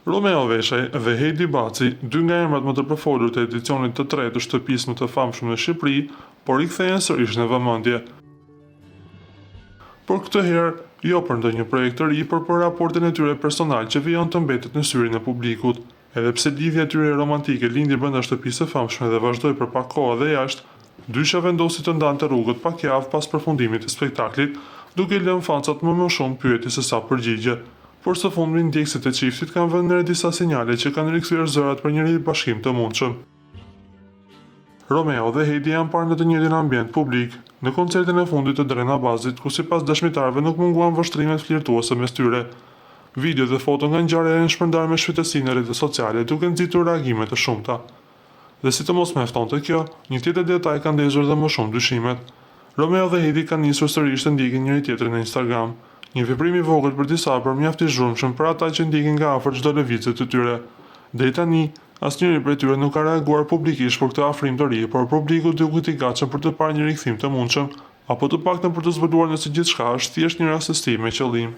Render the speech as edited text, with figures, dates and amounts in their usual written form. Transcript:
Romeo Veshaj dhe Heidi Baci, dy nga emrat më të përfolur të edicionit të tretë të shtëpisë më të famshme në Shqipëri, por rikthehen sërish në vëmendje. Por këtë herë, jo për ndonjë projekt të ri, por për raportin e tyre personal që vijon të mbetet në syrin e publikut. Edhe pse lidhja e tyre romantike lindi brenda shtëpisë së famshme dhe vazhdoi për pak kohë dhe jashtë, dysha vendosi të ndante rrugët pak javë pas përfundimit të spektaklit, duke lënë fancat më shumë pyetje se sa përgjigje. Por së fundmi ndjekësit e çiftit kanë vënë re disa sinjale që kanë rikthyer zërat për një ribashkim të mundshëm. Romeo dhe Heidi janë parë në të njëjtin ambient publik, në koncertin e fundit të Drena Bazit, ku sipas dëshmitarëve nuk munguan vështrimet flirtuese mes tyre. Video dhe foto nga ngjarja janë shpërndarë me shpejtësi në rrjetet sociale, duke nxitur reagime të shumta. Dhe si të mos mjaftonte kjo, një tjetër detaj ka ndezur dhe më shumë dyshimet. Romeo dhe Heidi kanë nisur sërish të ndjekin njëri tjetrin në Instagram. Një veprim i vogël për disa, por mjaft i zhurmshëm për ata që ndjekin nga afër çdo lëvizje të tyre. Deri tani, asnjëri prej tyre nuk ka reaguar publikisht për këtë afrim të ri, por publiku duket i gatshëm për të parë një rikthim të mundshëm, apo të paktën për të zbuluar nëse gjithçka është thjesht një rastësi me qëllim.